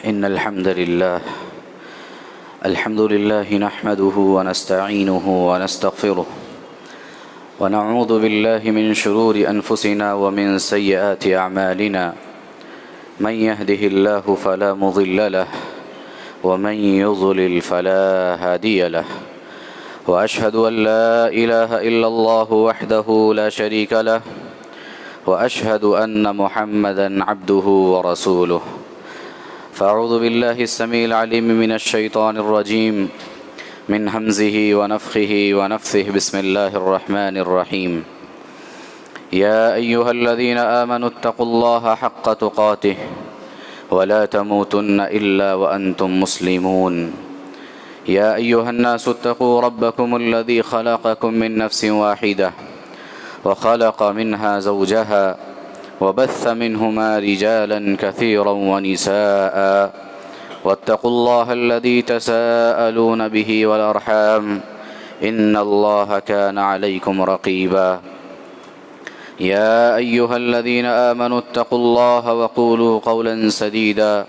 إن الحمد لله نحمده ونستعينه ونستغفره ونعوذ بالله من شرور أنفسنا ومن سيئات أعمالنا من يهده الله فلا مضل له ومن يضلل فلا هادي له وأشهد أن لا إله إلا الله وحده لا شريك له وأشهد أن محمدا عبده ورسوله فأعوذ بالله السميع العليم من الشيطان الرجيم من همزه ونفخه ونفثه بسم الله الرحمن الرحيم يا أيها الذين آمنوا اتقوا الله حق تقاته ولا تموتن إلا وأنتم مسلمون يا أيها الناس اتقوا ربكم الذي خلقكم من نفس واحدة وخلق منها زوجها وبث منهما رجالا كثيرا ونساء واتقوا الله الذي تساءلون به والأرحام إن الله كان عليكم رقيبا يا أيها الذين آمنوا اتقوا الله وقولوا قولا سديدا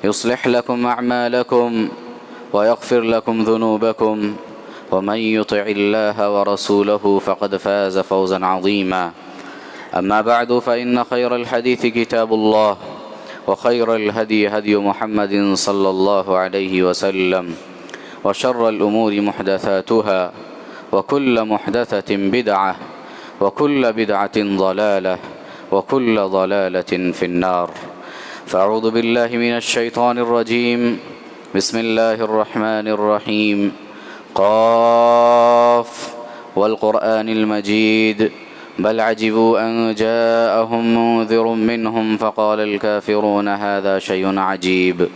يصلح لكم أعمالكم ويغفر لكم ذنوبكم ومن يطع الله ورسوله فقد فاز فوزا عظيما أما بعد فإن خير الحديث كتاب الله وخير الهدي هدي محمد صلى الله عليه وسلم وشر الأمور محدثاتها وكل محدثة بدعة وكل بدعة ضلالة وكل ضلالة في النار فأعوذ بالله من الشيطان الرجيم بسم الله الرحمن الرحيم قاف والقرآن المجيد بل عجبوا أن جاءهم منذر منهم فقال الكافرون هذا شيء عجيب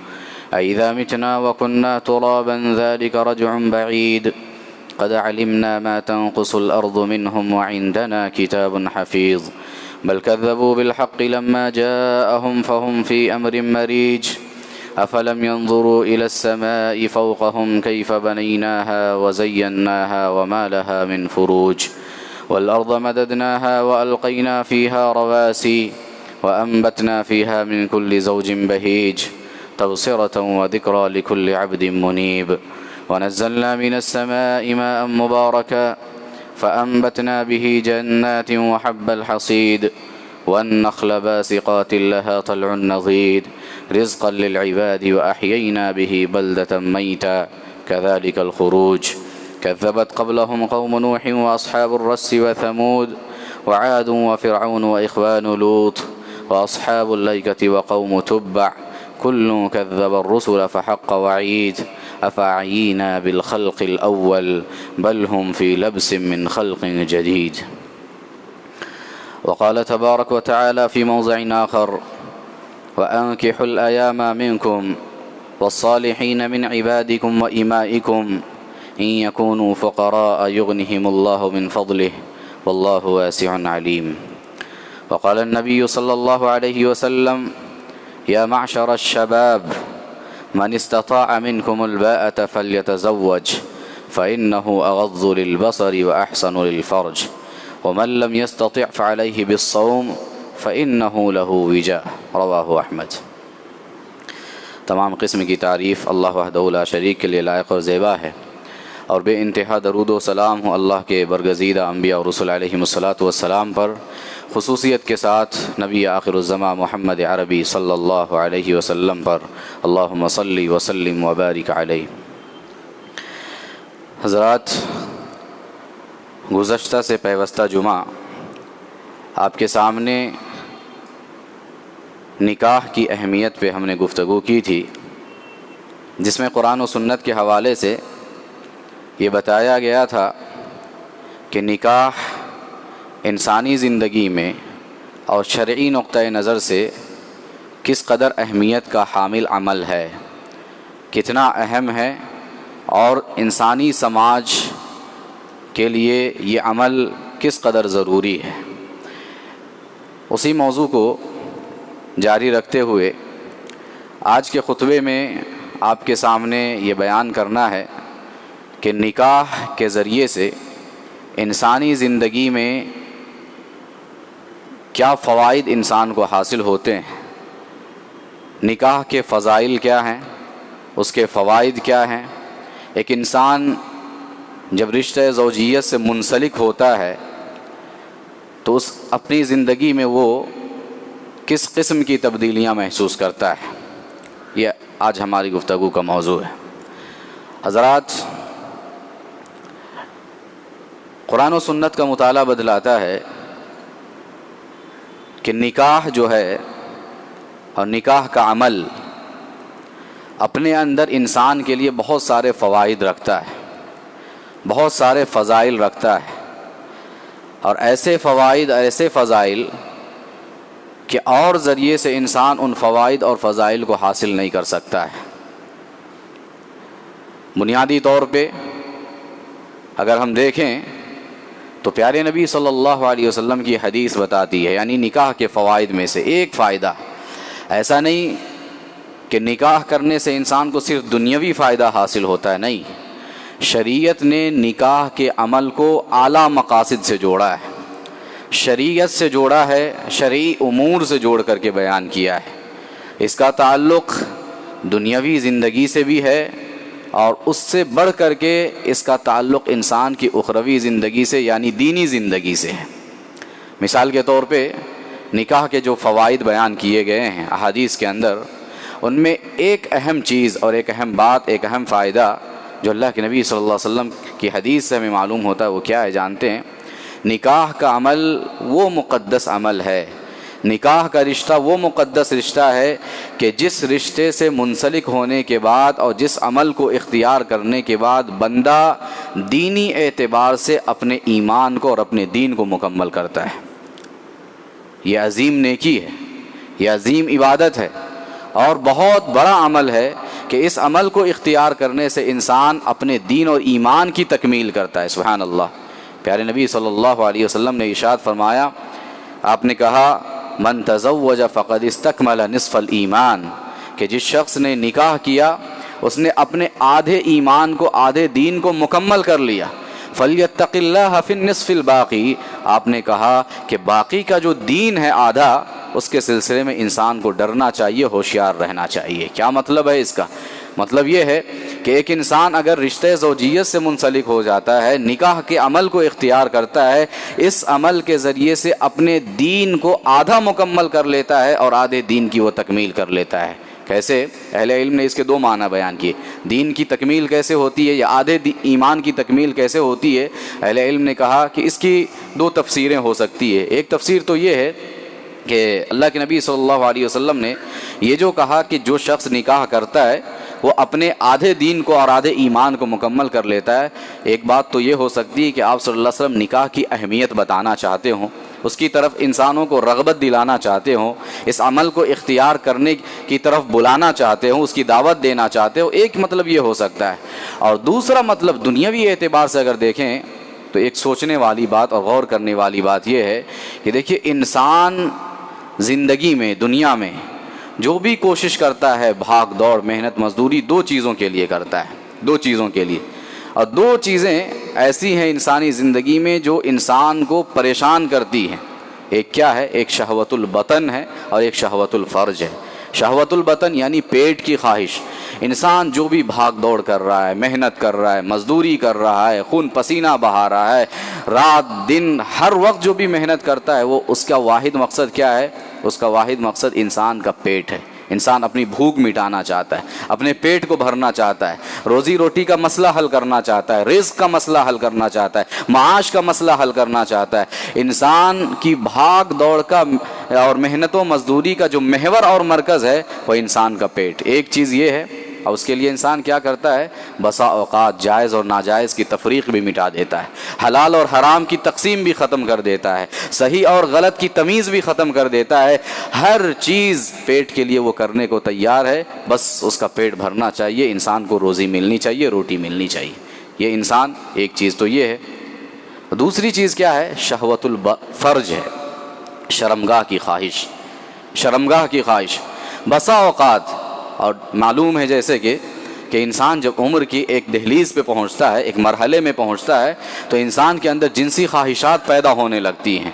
أئذا متنا وكنا ترابا ذلك رجع بعيد قد علمنا ما تنقص الأرض منهم وعندنا كتاب حفيظ بل كذبوا بالحق لما جاءهم فهم في أمر مريج أفلم ينظروا إلى السماء فوقهم كيف بنيناها وزيناها وما لها من فروج والأرض مددناها وألقينا فيها رواسي وأنبتنا فيها من كل زوج بهيج تبصرة وذكرى لكل عبد منيب ونزلنا من السماء ماء مباركا فأنبتنا به جنات وحب الحصيد والنخل باسقات لها طلع نضيد رزقا للعباد وأحيينا به بلدة ميتا كذلك الخروج كذبت قبلهم قوم نوح وأصحاب الرس وثمود وعاد وفرعون وإخوان لوط وأصحاب الأيكة وقوم تبع كل كذب الرسل فحق وعيد أفعينا بالخلق الأول بل هم في لبس من خلق جديد وقال تبارك وتعالى في موضع آخر وأنكحوا الأيام منكم والصالحين من عبادكم وإمائكم إن يكونوا فقراء يغنهم الله من فضله والله واسع عليم وقال النبي صلى الله عليه وسلم يا معشر الشباب من استطاع منكم الباءة فليتزوج فإنه أغض للبصر وأحسن للفرج ومن لم يستطع فعليه بالصوم فإنه له وجاء رواه أحمد تمام قسم کی تعریف اللہ وحدہ لا شریک کے لیے لائق اور زیبا ہے اور بے انتہا درود و سلام ہو اللہ کے برگزیدہ انبیاء اور رسول علیہم الصلاۃ والسلام پر، خصوصیت کے ساتھ نبی آخر الزماں محمد عربی صلی اللہ علیہ وسلم پر اللہم صلی وسلم وبارک علیہ۔ حضرات، گزشتہ سے پیوستہ جمعہ آپ کے سامنے نکاح کی اہمیت پہ ہم نے گفتگو کی تھی، جس میں قرآن و سنت کے حوالے سے یہ بتایا گیا تھا کہ نکاح انسانی زندگی میں اور شرعی نقطۂ نظر سے کس قدر اہمیت کا حامل عمل ہے، کتنا اہم ہے، اور انسانی سماج کے لیے یہ عمل کس قدر ضروری ہے۔ اسی موضوع کو جاری رکھتے ہوئے آج کے خطبے میں آپ کے سامنے یہ بیان کرنا ہے کہ نکاح کے ذریعے سے انسانی زندگی میں کیا فوائد انسان کو حاصل ہوتے ہیں، نکاح کے فضائل کیا ہیں، اس کے فوائد کیا ہیں، ایک انسان جب رشتہ زوجیت سے منسلک ہوتا ہے تو اس اپنی زندگی میں وہ کس قسم کی تبدیلیاں محسوس کرتا ہے، یہ آج ہماری گفتگو کا موضوع ہے۔ حضرات، قرآن و سنت کا مطالعہ بتلاتا ہے کہ نکاح جو ہے اور نکاح کا عمل اپنے اندر انسان کے لیے بہت سارے فوائد رکھتا ہے، بہت سارے فضائل رکھتا ہے، اور ایسے فوائد، ایسے فضائل کہ اور ذریعے سے انسان ان فوائد اور فضائل کو حاصل نہیں کر سکتا ہے۔ بنیادی طور پہ اگر ہم دیکھیں تو پیارے نبی صلی اللہ علیہ وسلم کی حدیث بتاتی ہے، یعنی نکاح کے فوائد میں سے ایک فائدہ، ایسا نہیں کہ نکاح کرنے سے انسان کو صرف دنیاوی فائدہ حاصل ہوتا ہے، نہیں، شریعت نے نکاح کے عمل کو اعلیٰ مقاصد سے جوڑا ہے، شریعت سے جوڑا ہے، شرعی امور سے جوڑ کر کے بیان کیا ہے۔ اس کا تعلق دنیاوی زندگی سے بھی ہے اور اس سے بڑھ کر کے اس کا تعلق انسان کی اخروی زندگی سے یعنی دینی زندگی سے ہے۔ مثال کے طور پہ نکاح کے جو فوائد بیان کیے گئے ہیں احادیث کے اندر، ان میں ایک اہم چیز اور ایک اہم بات، ایک اہم فائدہ جو اللہ کے نبی صلی اللہ علیہ وسلم کی حدیث سے ہمیں معلوم ہوتا ہے وہ کیا ہے جانتے ہیں؟ نکاح کا عمل وہ مقدس عمل ہے، نکاح کا رشتہ وہ مقدس رشتہ ہے کہ جس رشتے سے منسلک ہونے کے بعد اور جس عمل کو اختیار کرنے کے بعد بندہ دینی اعتبار سے اپنے ایمان کو اور اپنے دین کو مکمل کرتا ہے۔ یہ عظیم نیکی ہے، یہ عظیم عبادت ہے اور بہت بڑا عمل ہے کہ اس عمل کو اختیار کرنے سے انسان اپنے دین اور ایمان کی تکمیل کرتا ہے۔ سبحان اللہ۔ پیارے نبی صلی اللہ علیہ وسلم نے ارشاد فرمایا، آپ نے کہا من تزوج فقد استکمل نصف الایمان، کہ جس شخص نے نکاح کیا اس نے اپنے آدھے ایمان کو، آدھے دین کو مکمل کر لیا۔ فلیتق اللہ فی النصف الباقی، آپ نے کہا کہ باقی کا جو دین ہے آدھا، اس کے سلسلے میں انسان کو ڈرنا چاہیے، ہوشیار رہنا چاہیے۔ کیا مطلب ہے اس کا؟ مطلب یہ ہے کہ ایک انسان اگر رشتہ زوجیت سے منسلک ہو جاتا ہے، نکاح کے عمل کو اختیار کرتا ہے، اس عمل کے ذریعے سے اپنے دین کو آدھا مکمل کر لیتا ہے اور آدھے دین کی وہ تکمیل کر لیتا ہے۔ کیسے؟ اہل علم نے اس کے دو معنی بیان کیے، دین کی تکمیل کیسے ہوتی ہے یا آدھے ایمان کی تکمیل کیسے ہوتی ہے۔ اہل علم نے کہا کہ اس کی دو تفسیریں ہو سکتی ہے۔ ایک تفسیر تو یہ ہے کہ اللہ کے نبی صلی اللہ علیہ وسلم نے یہ جو کہا کہ جو شخص نکاح کرتا ہے وہ اپنے آدھے دین کو اور آدھے ایمان کو مکمل کر لیتا ہے، ایک بات تو یہ ہو سکتی ہے کہ آپ صلی اللہ علیہ وسلم نکاح کی اہمیت بتانا چاہتے ہوں، اس کی طرف انسانوں کو رغبت دلانا چاہتے ہوں، اس عمل کو اختیار کرنے کی طرف بلانا چاہتے ہوں، اس کی دعوت دینا چاہتے ہو، ایک مطلب یہ ہو سکتا ہے۔ اور دوسرا مطلب دنیاوی اعتبار سے اگر دیکھیں تو ایک سوچنے والی بات اور غور کرنے والی بات یہ ہے کہ دیکھیے انسان زندگی میں، دنیا میں جو بھی کوشش کرتا ہے، بھاگ دوڑ، محنت مزدوری، دو چیزوں کے لیے کرتا ہے، دو چیزوں کے لیے، اور دو چیزیں ایسی ہیں انسانی زندگی میں جو انسان کو پریشان کرتی ہیں۔ ایک کیا ہے؟ ایک شہوت البطن ہے اور ایک شہوت الفرج ہے۔ شہوت البطن یعنی پیٹ کی خواہش، انسان جو بھی بھاگ دوڑ کر رہا ہے، محنت کر رہا ہے، مزدوری کر رہا ہے، خون پسینہ بہا رہا ہے، رات دن ہر وقت جو بھی محنت کرتا ہے، وہ اس کا واحد مقصد کیا ہے؟ اس کا واحد مقصد انسان کا پیٹ ہے۔ انسان اپنی بھوک مٹانا چاہتا ہے، اپنے پیٹ کو بھرنا چاہتا ہے، روزی روٹی کا مسئلہ حل کرنا چاہتا ہے، رزق کا مسئلہ حل کرنا چاہتا ہے، معاش کا مسئلہ حل کرنا چاہتا ہے۔ انسان کی بھاگ دوڑ کا اور محنت و مزدوری کا جو محور اور مرکز ہے وہ انسان کا پیٹ۔ ایک چیز یہ ہے، اور اس کے لیے انسان کیا کرتا ہے؟ بسا اوقات جائز اور ناجائز کی تفریق بھی مٹا دیتا ہے، حلال اور حرام کی تقسیم بھی ختم کر دیتا ہے، صحیح اور غلط کی تمیز بھی ختم کر دیتا ہے۔ ہر چیز پیٹ کے لیے وہ کرنے کو تیار ہے، بس اس کا پیٹ بھرنا چاہیے، انسان کو روزی ملنی چاہیے، روٹی ملنی چاہیے۔ یہ انسان، ایک چیز تو یہ ہے۔ دوسری چیز کیا ہے؟ شہوت الفرج ہے، شرمگاہ کی خواہش، شرمگاہ کی خواہش۔ بسا اوقات، اور معلوم ہے جیسے کہ انسان جب عمر کی ایک دہلیز پہ پہنچتا ہے، ایک مرحلے میں پہنچتا ہے، تو انسان کے اندر جنسی خواہشات پیدا ہونے لگتی ہیں۔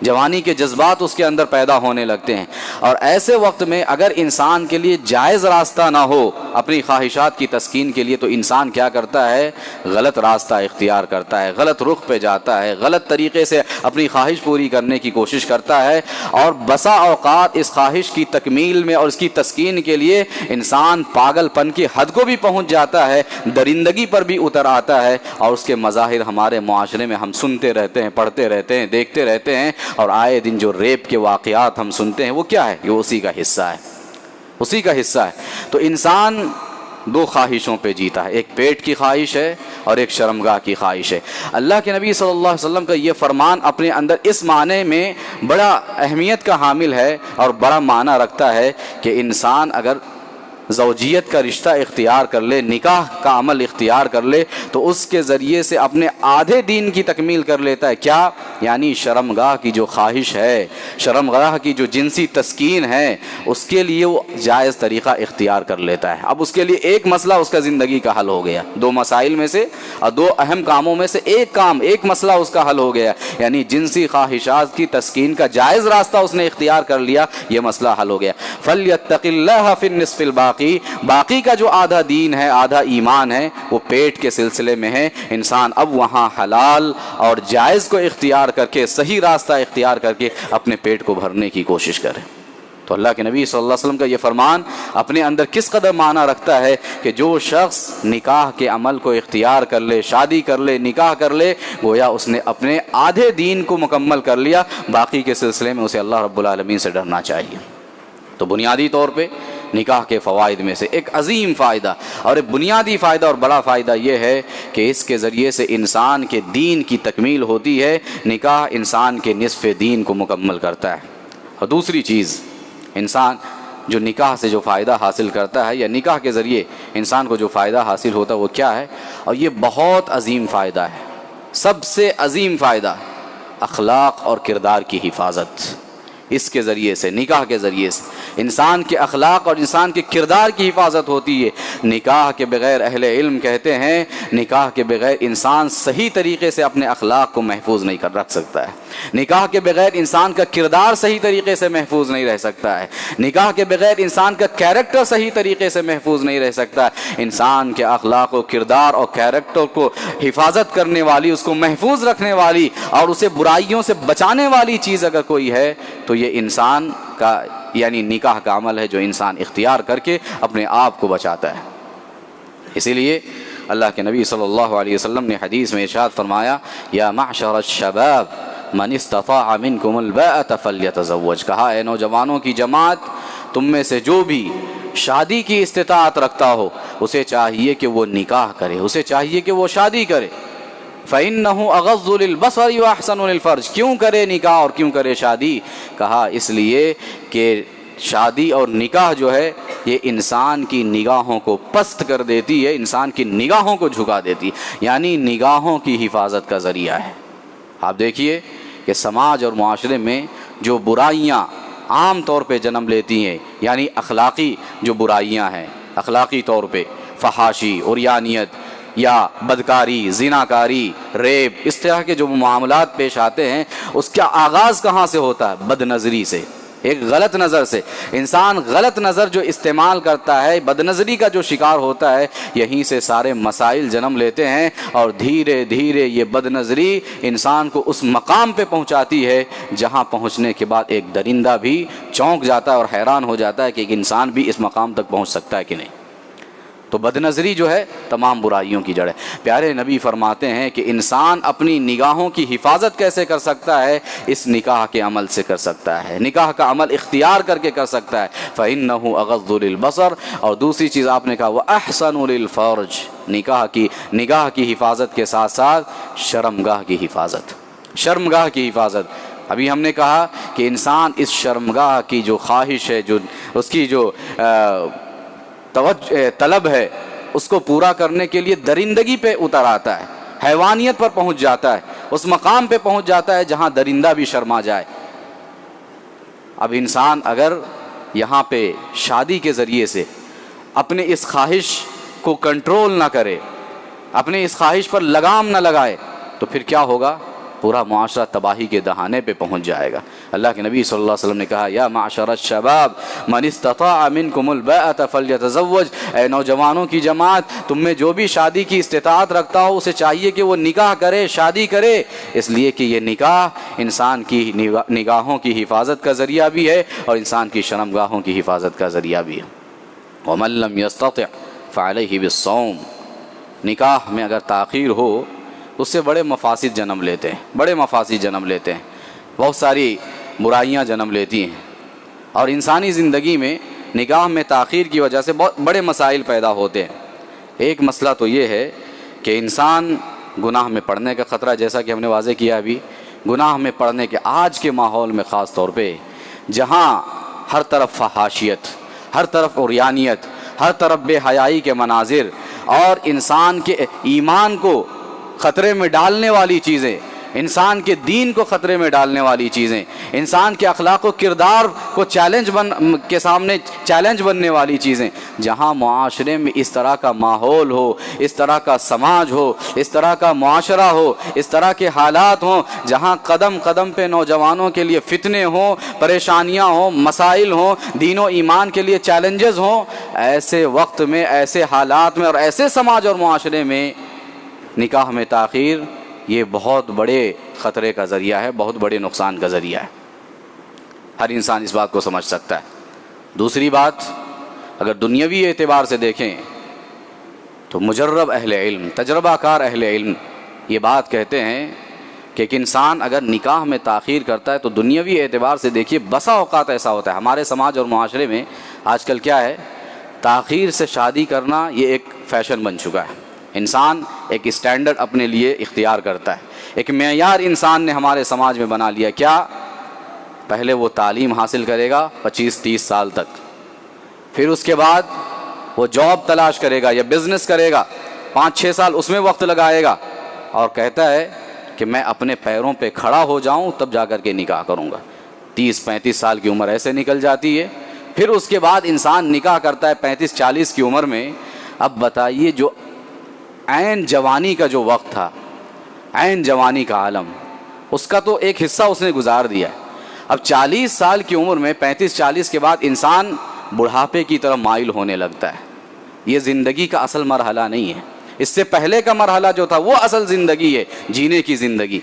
جوانی کے جذبات اس کے اندر پیدا ہونے لگتے ہیں، اور ایسے وقت میں اگر انسان کے لیے جائز راستہ نہ ہو اپنی خواہشات کی تسکین کے لیے، تو انسان کیا کرتا ہے؟ غلط راستہ اختیار کرتا ہے، غلط رخ پہ جاتا ہے، غلط طریقے سے اپنی خواہش پوری کرنے کی کوشش کرتا ہے، اور بسا اوقات اس خواہش کی تکمیل میں اور اس کی تسکین کے لیے انسان پاگل پن کی حد کو بھی پہنچ جاتا ہے، درندگی پر بھی اتر آتا ہے، اور اس کے مظاہر ہمارے معاشرے میں ہم سنتے رہتے ہیں، پڑھتے رہتے ہیں، دیکھتے رہتے ہیں، اور آئے دن جو ریپ کے واقعات ہم سنتے ہیں وہ کیا ہے؟ یہ اسی کا حصہ ہے، اسی کا حصہ ہے۔ تو انسان دو خواہشوں پہ جیتا ہے، ایک پیٹ کی خواہش ہے اور ایک شرمگاہ کی خواہش ہے۔ اللہ کے نبی صلی اللہ علیہ وسلم کا یہ فرمان اپنے اندر اس معنی میں بڑا اہمیت کا حامل ہے اور بڑا معنی رکھتا ہے کہ انسان اگر زوجیت کا رشتہ اختیار کر لے، نکاح کا عمل اختیار کر لے، تو اس کے ذریعے سے اپنے آدھے دین کی تکمیل کر لیتا ہے۔ کیا؟ یعنی شرمگاہ کی جو خواہش ہے، شرمگاہ کی جو جنسی تسکین ہے، اس کے لیے وہ جائز طریقہ اختیار کر لیتا ہے۔ اب اس کے لیے ایک مسئلہ اس کا زندگی کا حل ہو گیا، دو مسائل میں سے اور دو اہم کاموں میں سے ایک مسئلہ اس کا حل ہو گیا، یعنی جنسی خواہشات کی تسکین کا جائز راستہ اس نے اختیار کر لیا، یہ مسئلہ حل ہو گیا۔ فَلْيَتَّقِ اللَّهَ فِي النِّصْفِ الْبَاقِ، باقی کا جو آدھا دین ہے، آدھا ایمان ہے، وہ پیٹ کے سلسلے میں ہے۔ انسان اب وہاں حلال اور جائز کو اختیار کر کے، صحیح راستہ اختیار کر کے اپنے پیٹ کو بھرنے کی کوشش کرے۔ تو اللہ کے نبی صلی اللہ علیہ وسلم کا یہ فرمان اپنے اندر کس قدر معنی رکھتا ہے کہ جو شخص نکاح کے عمل کو اختیار کر لے، شادی کر لے، نکاح کر لے، گویا اس نے اپنے آدھے دین کو مکمل کر لیا، باقی کے سلسلے میں اسے اللہ رب العالمین سے ڈرنا چاہیے۔ تو بنیادی طور پہ نکاح کے فوائد میں سے ایک عظیم فائدہ اور ایک بنیادی فائدہ اور بڑا فائدہ یہ ہے کہ اس کے ذریعے سے انسان کے دین کی تکمیل ہوتی ہے۔ نکاح انسان کے نصف دین کو مکمل کرتا ہے۔ اور دوسری چیز، انسان جو نکاح سے جو فائدہ حاصل کرتا ہے، یا نکاح کے ذریعے انسان کو جو فائدہ حاصل ہوتا ہے وہ کیا ہے؟ اور یہ بہت عظیم فائدہ ہے، سب سے عظیم فائدہ، اخلاق اور کردار کی حفاظت۔ اس کے ذریعے سے، نکاح کے ذریعے سے انسان کے اخلاق اور انسان کے کردار کی حفاظت ہوتی ہے۔ نکاح کے بغیر، اہل علم کہتے ہیں، نکاح کے بغیر انسان صحیح طریقے سے اپنے اخلاق کو محفوظ نہیں کر رکھ سکتا ہے۔ نکاح کے بغیر انسان کا کردار صحیح طریقے سے محفوظ نہیں رہ سکتا ہے۔ نکاح کے بغیر انسان کا کیریکٹر صحیح طریقے سے محفوظ نہیں رہ سکتا ہے۔ انسان کے اخلاق و کردار اور کیریکٹر کو حفاظت کرنے والی، اس کو محفوظ رکھنے والی اور اسے برائیوں سے بچانے والی چیز اگر کوئی ہے تو یہ انسان کا، یعنی نکاح کا عمل ہے جو انسان اختیار کر کے اپنے آپ کو بچاتا ہے۔ اسی لیے اللہ کے نبی صلی اللہ علیہ وسلم نے حدیث میں ارشاد فرمایا، یا معشر الشباب من استطاع منکم الباءۃ فلیتزوج، کہا اے نوجوانوں کی جماعت، تم میں سے جو بھی شادی کی استطاعت رکھتا ہو اسے چاہیے کہ وہ نکاح کرے، اسے چاہیے کہ وہ شادی کرے۔ فَإِنَّهُ أَغَضُّ لِلْبَصَرِ وَأَحْسَنُ لِلْفَرْجِ، کیوں کرے نکاح اور کیوں کرے شادی؟ کہا اس لیے کہ شادی اور نکاح جو ہے یہ انسان کی نگاہوں کو پست کر دیتی ہے، انسان کی نگاہوں کو جھکا دیتی ہے، یعنی نگاہوں کی حفاظت کا ذریعہ ہے۔ آپ دیکھیے کہ سماج اور معاشرے میں جو برائیاں عام طور پہ جنم لیتی ہیں، یعنی اخلاقی جو برائیاں ہیں، اخلاقی طور پہ فحاشی، عریانیت یا بدکاری، زناکاری، ریپ، اس طرح کے جو معاملات پیش آتے ہیں، اس کا آغاز کہاں سے ہوتا ہے؟ بد نظری سے، ایک غلط نظر سے۔ انسان غلط نظر جو استعمال کرتا ہے، بد نظری کا جو شکار ہوتا ہے، یہیں سے سارے مسائل جنم لیتے ہیں، اور دھیرے دھیرے یہ بد نظری انسان کو اس مقام پہ پہنچاتی ہے جہاں پہنچنے کے بعد ایک درندہ بھی چونک جاتا ہے اور حیران ہو جاتا ہے کہ ایک انسان بھی اس مقام تک پہنچ سکتا ہے کہ نہیں۔ تو بد نظری جو ہے تمام برائیوں کی جڑ ہے۔ پیارے نبی فرماتے ہیں کہ انسان اپنی نگاہوں کی حفاظت کیسے کر سکتا ہے؟ اس نکاح کے عمل سے کر سکتا ہے، نکاح کا عمل اختیار کر کے کر سکتا ہے۔ فَإِنَّهُ أَغَضُّ لِلْبَصَرِ، اور دوسری چیز آپ نے کہا وَأَحْسَنُ لِلْفَرْجِ، نگاہ کی حفاظت کے ساتھ ساتھ شرمگاہ کی حفاظت، شرمگاہ کی حفاظت۔ ابھی ہم نے کہا کہ انسان اس شرمگاہ کی جو خواہش ہے، جو اس کی جو طلب ہے، اس کو پورا کرنے کے لیے درندگی پہ اتر آتا ہے، حیوانیت پر پہنچ جاتا ہے، اس مقام پہ پہنچ جاتا ہے جہاں درندہ بھی شرما جائے۔ اب انسان اگر یہاں پہ شادی کے ذریعے سے اپنے اس خواہش کو کنٹرول نہ کرے، اپنے اس خواہش پر لگام نہ لگائے، تو پھر کیا ہوگا؟ پورا معاشرہ تباہی کے دہانے پہ پہنچ جائے گا۔ اللہ کے نبی صلی اللہ علیہ وسلم نے کہا یا معشر الشباب من استطاع منکم الباءۃ فلیتزوج، اے نوجوانوں کی جماعت، تم میں جو بھی شادی کی استطاعت رکھتا ہو اسے چاہیے کہ وہ نکاح کرے، شادی کرے، اس لیے کہ یہ نکاح انسان کی نگاہوں کی حفاظت کا ذریعہ بھی ہے اور انسان کی شرمگاہوں کی حفاظت کا ذریعہ بھی ہے۔ ومن لم یستطع فعلیہ بالصوم، نکاح میں اگر تاخیر ہو اس سے بڑے مفاسد جنم لیتے ہیں، بڑے مفاسد جنم لیتے ہیں، بہت ساری برائیاں جنم لیتی ہیں، اور انسانی زندگی میں نکاح میں تاخیر کی وجہ سے بہت بڑے مسائل پیدا ہوتے ہیں۔ ایک مسئلہ تو یہ ہے کہ انسان گناہ میں پڑنے کا خطرہ، جیسا کہ ہم نے واضح کیا ابھی، گناہ میں پڑنے کے آج کے ماحول میں خاص طور پہ جہاں ہر طرف فحاشیت، ہر طرف عریانیت، ہر طرف بے حیائی کے مناظر اور انسان کے ایمان کو خطرے میں ڈالنے والی چیزیں، انسان کے دین کو خطرے میں ڈالنے والی چیزیں، انسان کے اخلاق و کردار کو کے سامنے چیلنج بننے والی چیزیں، جہاں معاشرے میں اس طرح کا ماحول ہو، اس طرح کا سماج ہو، اس طرح کا معاشرہ ہو، اس طرح کے حالات ہوں، جہاں قدم قدم پہ نوجوانوں کے لیے فتنے ہوں، پریشانیاں ہوں، مسائل ہوں، دین و ایمان کے لیے چیلنجز ہوں، ایسے وقت میں، ایسے حالات میں اور ایسے سماج اور معاشرے میں نکاح میں تاخیر یہ بہت بڑے خطرے کا ذریعہ ہے، بہت بڑے نقصان کا ذریعہ ہے۔ ہر انسان اس بات کو سمجھ سکتا ہے۔ دوسری بات، اگر دنیاوی اعتبار سے دیکھیں تو مجرب اہل علم، تجربہ کار اہل علم یہ بات کہتے ہیں کہ ایک انسان اگر نکاح میں تاخیر کرتا ہے تو دنیاوی اعتبار سے دیکھیے بسا اوقات ایسا ہوتا ہے، ہمارے سماج اور معاشرے میں آج کل کیا ہے، تاخیر سے شادی کرنا یہ ایک فیشن بن چکا ہے۔ انسان ایک اسٹینڈرڈ اپنے لیے اختیار کرتا ہے، ایک معیار انسان نے ہمارے سماج میں بنا لیا۔ کیا؟ پہلے وہ تعلیم حاصل کرے گا 25-30 سال تک، پھر اس کے بعد وہ جاب تلاش کرے گا یا بزنس کرے گا، 5-6 سال اس میں وقت لگائے گا، اور کہتا ہے کہ میں اپنے پیروں پہ کھڑا ہو جاؤں تب جا کر کے نکاح کروں گا۔ 30-35 سال کی عمر ایسے نکل جاتی ہے، پھر اس کے بعد انسان نکاح کرتا ہے 35-40 کی عمر میں۔ اب بتائیے جو عین جوانی کا جو وقت تھا، عین جوانی کا عالم، اس کا تو ایک حصہ اس نے گزار دیا۔ اب 40 سال کی عمر میں 35-40 کے بعد انسان بڑھاپے کی طرف مائل ہونے لگتا ہے۔ یہ زندگی کا اصل مرحلہ نہیں ہے، اس سے پہلے کا مرحلہ جو تھا وہ اصل زندگی ہے، جینے کی زندگی۔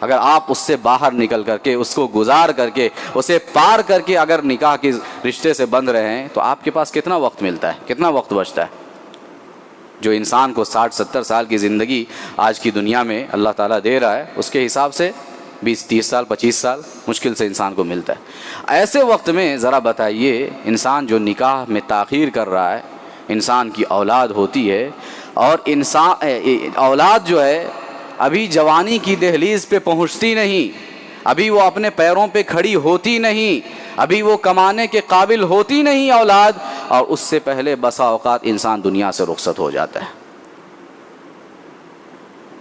اگر آپ اس سے باہر نکل کر کے، اس کو گزار کر کے، اسے پار کر کے اگر نکاح کے رشتے سے بندھ رہے ہیں تو آپ کے پاس کتنا وقت ملتا ہے، کتنا وقت بچتا ہے؟ جو انسان کو 60-70 سال کی زندگی آج کی دنیا میں اللہ تعالیٰ دے رہا ہے، اس کے حساب سے 20-30 سال 25 سال مشکل سے انسان کو ملتا ہے۔ ایسے وقت میں ذرا بتائیے، انسان جو نکاح میں تاخیر کر رہا ہے، انسان کی اولاد ہوتی ہے، اور اولاد جو ہے ابھی جوانی کی دہلیز پہ پہنچتی نہیں، ابھی وہ اپنے پیروں پہ کھڑی ہوتی نہیں، ابھی وہ کمانے کے قابل ہوتی نہیں اولاد، اور اس سے پہلے بسا اوقات انسان دنیا سے رخصت ہو جاتا ہے۔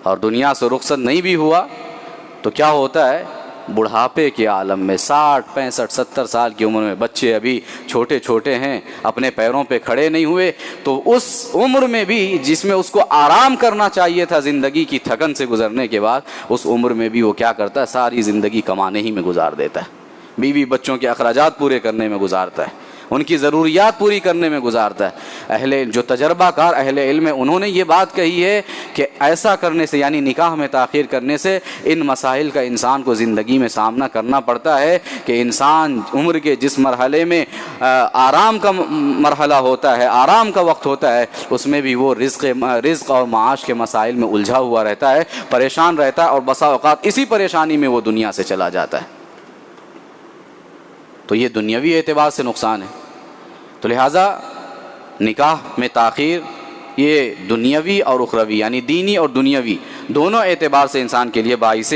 اور دنیا سے رخصت نہیں بھی ہوا تو کیا ہوتا ہے، بڑھاپے کے عالم میں 60-65-70 سال کی عمر میں بچے ابھی چھوٹے چھوٹے ہیں، اپنے پیروں پہ کھڑے نہیں ہوئے، تو اس عمر میں بھی جس میں اس کو آرام کرنا چاہیے تھا زندگی کی تھکن سے گزرنے کے بعد، اس عمر میں بھی وہ کیا کرتا ہے، ساری زندگی کمانے ہی میں گزار دیتا ہے، بیوی بچوں کے اخراجات پورے کرنے میں گزارتا ہے، ان کی ضروریات پوری کرنے میں گزارتا ہے۔ جو تجربہ کار اہل علم ہے انہوں نے یہ بات کہی ہے کہ ایسا کرنے سے، یعنی نکاح میں تاخیر کرنے سے، ان مسائل کا انسان کو زندگی میں سامنا کرنا پڑتا ہے کہ انسان عمر کے جس مرحلے میں آرام کا مرحلہ ہوتا ہے، آرام کا وقت ہوتا ہے، اس میں بھی وہ رزق اور معاش کے مسائل میں الجھا ہوا رہتا ہے، پریشان رہتا ہے، اور بسا اوقات اسی پریشانی میں وہ دنیا سے چلا جاتا ہے۔ تو یہ دنیاوی اعتبار سے نقصان ہے۔ تو لہٰذا نکاح میں تاخیر یہ دنیاوی اور اخروی، یعنی دینی اور دنیاوی دونوں اعتبار سے انسان کے لیے باعث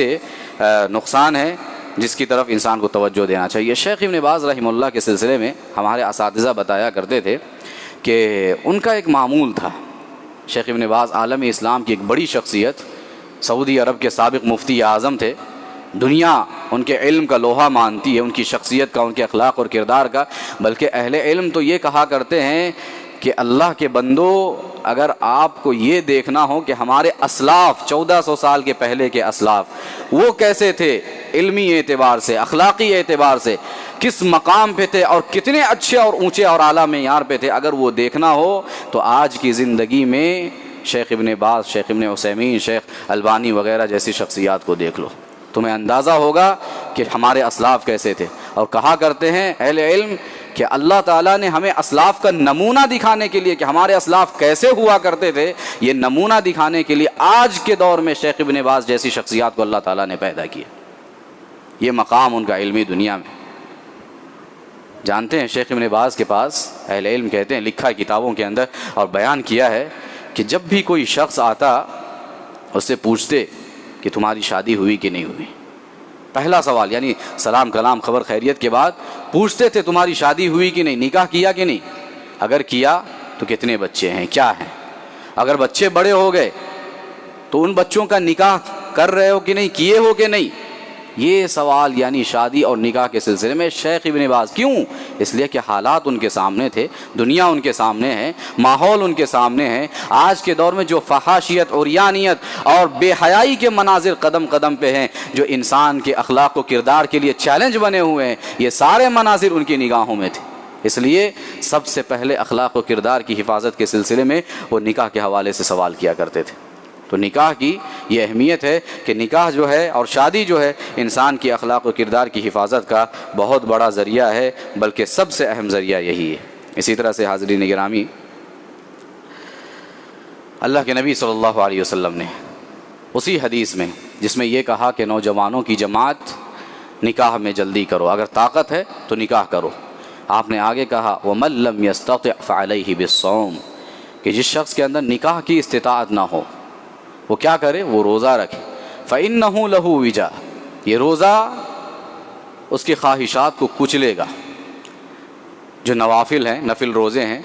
نقصان ہے، جس کی طرف انسان کو توجہ دینا چاہیے۔ شیخ ابن باز رحمہ اللہ کے سلسلے میں ہمارے اساتذہ بتایا کرتے تھے کہ ان کا ایک معمول تھا۔ شیخ ابن باز عالم اسلام کی ایک بڑی شخصیت، سعودی عرب کے سابق مفتی اعظم تھے، دنیا ان کے علم کا لوہا مانتی ہے، ان کی شخصیت کا، ان کے اخلاق اور کردار کا، بلکہ اہل علم تو یہ کہا کرتے ہیں کہ اللہ کے بندو اگر آپ کو یہ دیکھنا ہو کہ ہمارے اسلاف 1400 سال کے پہلے کے اسلاف وہ کیسے تھے، علمی اعتبار سے، اخلاقی اعتبار سے کس مقام پہ تھے اور کتنے اچھے اور اونچے اور اعلیٰ معیار پہ تھے، اگر وہ دیکھنا ہو تو آج کی زندگی میں شیخ ابن باز، شیخ ابن عثیمین، شیخ البانی وغیرہ جیسی شخصیات کو دیکھ لو، تمہیں اندازہ ہوگا کہ ہمارے اسلاف کیسے تھے۔ اور کہا کرتے ہیں اہل علم کہ اللہ تعالیٰ نے ہمیں اسلاف کا نمونہ دکھانے کے لیے کہ ہمارے اسلاف کیسے ہوا کرتے تھے، یہ نمونہ دکھانے کے لیے آج کے دور میں شیخ ابن باز جیسی شخصیات کو اللہ تعالیٰ نے پیدا کیا۔ یہ مقام ان کا علمی دنیا میں، جانتے ہیں شیخ ابن باز کے پاس اہل علم کہتے ہیں، لکھا ہے کتابوں کے اندر اور بیان کیا ہے کہ جب بھی کوئی شخص آتا اس سے پوچھتے کہ تمہاری شادی ہوئی کہ نہیں ہوئی، پہلا سوال، یعنی سلام کلام خبر خیریت کے بعد پوچھتے تھے تمہاری شادی ہوئی کہ نہیں، نکاح کیا کہ نہیں، اگر کیا تو کتنے بچے ہیں، کیا ہیں، اگر بچے بڑے ہو گئے تو ان بچوں کا نکاح کر رہے ہو کہ نہیں، کیے ہو کہ نہیں۔ یہ سوال یعنی شادی اور نکاح کے سلسلے میں شیخ ابن باز، کیوں؟ اس لیے کہ حالات ان کے سامنے تھے، دنیا ان کے سامنے ہے، ماحول ان کے سامنے ہے۔ آج کے دور میں جو فحاشیت، عریانیت اور بے حیائی کے مناظر قدم قدم پہ ہیں، جو انسان کے اخلاق و کردار کے لیے چیلنج بنے ہوئے ہیں، یہ سارے مناظر ان کی نگاہوں میں تھے۔ اس لیے سب سے پہلے اخلاق و کردار کی حفاظت کے سلسلے میں وہ نکاح کے حوالے سے سوال کیا کرتے تھے۔ تو نکاح کی یہ اہمیت ہے کہ نکاح جو ہے اور شادی جو ہے انسان کی اخلاق و کردار کی حفاظت کا بہت بڑا ذریعہ ہے، بلکہ سب سے اہم ذریعہ یہی ہے۔ اسی طرح سے حاضرین گرامی، اللہ کے نبی صلی اللہ علیہ وسلم نے اسی حدیث میں جس میں یہ کہا کہ نوجوانوں کی جماعت نکاح میں جلدی کرو، اگر طاقت ہے تو نکاح کرو، آپ نے آگے کہا وَمَن لَّمْ يَسْتَطِعْ فَعَلَيْهِ بِالصَّوْمِ، کہ جس شخص کے اندر نکاح کی استطاعت نہ ہو وہ کیا کرے، وہ روزہ رکھے، فَإِنَّهُ لَهُ وِجَاء، یہ روزہ اس کی خواہشات کو کچلے گا۔ جو نوافل ہیں، نفل روزے ہیں،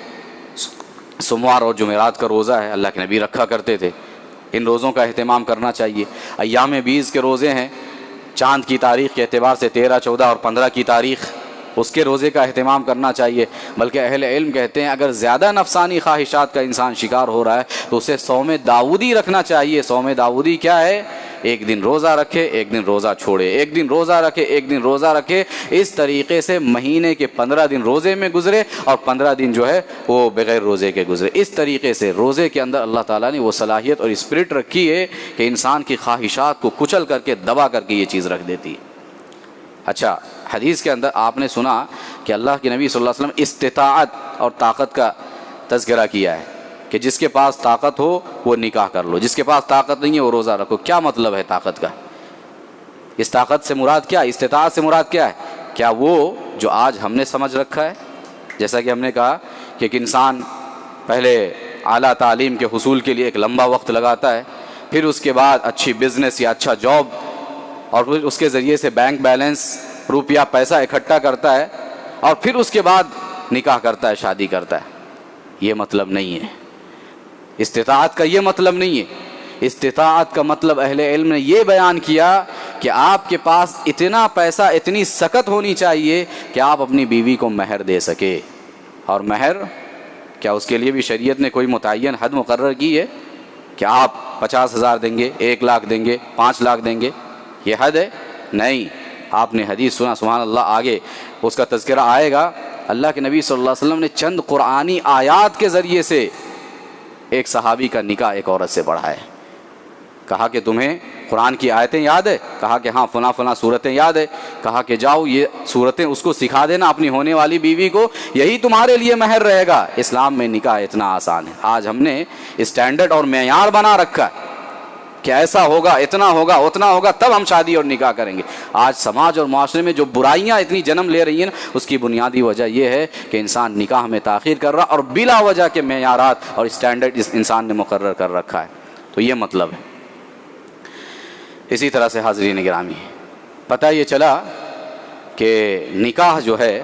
سوموار اور جمعرات کا روزہ ہے، اللہ کے نبی رکھا کرتے تھے، ان روزوں کا اہتمام کرنا چاہیے۔ ایام بیز کے روزے ہیں، چاند کی تاریخ کے اعتبار سے 13، 14 اور 15 کی تاریخ، اس کے روزے کا اہتمام کرنا چاہیے۔ بلکہ اہل علم کہتے ہیں اگر زیادہ نفسانی خواہشات کا انسان شکار ہو رہا ہے تو اسے صوم داؤدی رکھنا چاہیے۔ صوم داؤدی کیا ہے؟ ایک دن روزہ رکھے، ایک دن روزہ چھوڑے، ایک دن روزہ رکھے، ایک دن روزہ رکھے، اس طریقے سے مہینے کے 15 دن روزے میں گزرے اور 15 دن جو ہے وہ بغیر روزے کے گزرے۔ اس طریقے سے روزے کے اندر اللہ تعالیٰ نے وہ صلاحیت اور اسپرٹ رکھی ہے کہ انسان کی خواہشات کو کچل کر کے، دبا کر کے یہ چیز رکھ دیتی ہے۔ اچھا، حدیث کے اندر آپ نے سنا کہ اللہ کے نبی صلی اللہ علیہ وسلم استطاعت اور طاقت کا تذکرہ کیا ہے کہ جس کے پاس طاقت ہو وہ نکاح کر لو، جس کے پاس طاقت نہیں ہے وہ روزہ رکھو۔ کیا مطلب ہے طاقت کا؟ اس طاقت سے مراد کیا ہے؟ استطاعت سے مراد کیا ہے؟ کیا وہ جو آج ہم نے سمجھ رکھا ہے، جیسا کہ ہم نے کہا کہ ایک انسان پہلے اعلیٰ تعلیم کے حصول کے لیے ایک لمبا وقت لگاتا ہے، پھر اس کے بعد اچھی بزنس یا اچھا جاب، اور پھر اس کے ذریعے سے بینک بیلنس، روپیہ پیسہ اکٹھا کرتا ہے، اور پھر اس کے بعد نکاح کرتا ہے، شادی کرتا ہے۔ یہ مطلب نہیں ہے استطاعت کا، یہ مطلب نہیں ہے۔ استطاعت کا مطلب اہل علم نے یہ بیان کیا کہ آپ کے پاس اتنا پیسہ، اتنی سکت ہونی چاہیے کہ آپ اپنی بیوی کو مہر دے سکے۔ اور مہر کیا اس کے لیے بھی شریعت نے کوئی متعین حد مقرر کی ہے کہ آپ 50,000 دیں گے، 1 لاکھ دیں گے، 5 لاکھ دیں گے؟ یہ حد ہے؟ نہیں۔ آپ نے حدیث سنا، سبحان اللہ، آگے اس کا تذکرہ آئے گا۔ اللہ کے نبی صلی اللہ علیہ وسلم نے چند قرآنی آیات کے ذریعے سے ایک صحابی کا نکاح ایک عورت سے بڑھایا۔ کہا کہ تمہیں قرآن کی آیتیں یاد ہے؟ کہا کہ ہاں فلاں فلاں صورتیں یاد ہے۔ کہا کہ جاؤ یہ صورتیں اس کو سکھا دینا، اپنی ہونے والی بیوی کو، یہی تمہارے لیے مہر رہے گا۔ اسلام میں نکاح اتنا آسان ہے۔ آج ہم نے اسٹینڈرڈ اور معیار بنا رکھا ہے کہ ایسا ہوگا، اتنا ہوگا، اتنا ہوگا، تب ہم شادی اور نکاح کریں گے۔ آج سماج اور معاشرے میں جو برائیاں اتنی جنم لے رہی ہیں، اس کی بنیادی وجہ یہ ہے کہ انسان نکاح میں تاخیر کر رہا اور بلا وجہ کے معیارات اور اسٹینڈرڈ اس انسان نے مقرر کر رکھا ہے۔ تو یہ مطلب ہے۔ اسی طرح سے حاضرین گرامی، پتہ یہ چلا کہ نکاح جو ہے،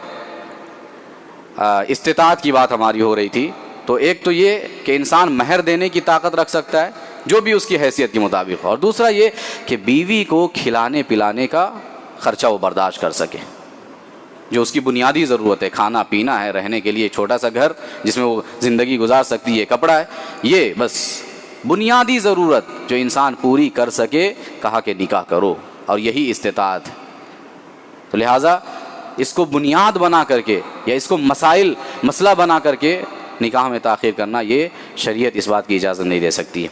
استطاعت کی بات ہماری ہو رہی تھی، تو ایک تو یہ کہ انسان مہر دینے کی طاقت رکھ سکتا ہے جو بھی اس کی حیثیت کے مطابق ہو، اور دوسرا یہ کہ بیوی کو کھلانے پلانے کا خرچہ وہ برداشت کر سکے۔ جو اس کی بنیادی ضرورت ہے، کھانا پینا ہے، رہنے کے لیے ایک چھوٹا سا گھر جس میں وہ زندگی گزار سکتی ہے، کپڑا ہے، یہ بس بنیادی ضرورت جو انسان پوری کر سکے، کہا کہ نکاح کرو، اور یہی استطاعت ہے۔ تو لہٰذا اس کو بنیاد بنا کر کے یا اس کو مسئلہ بنا کر کے نکاح میں تاخیر کرنا، یہ شریعت اس بات کی اجازت نہیں دے سکتی ہے۔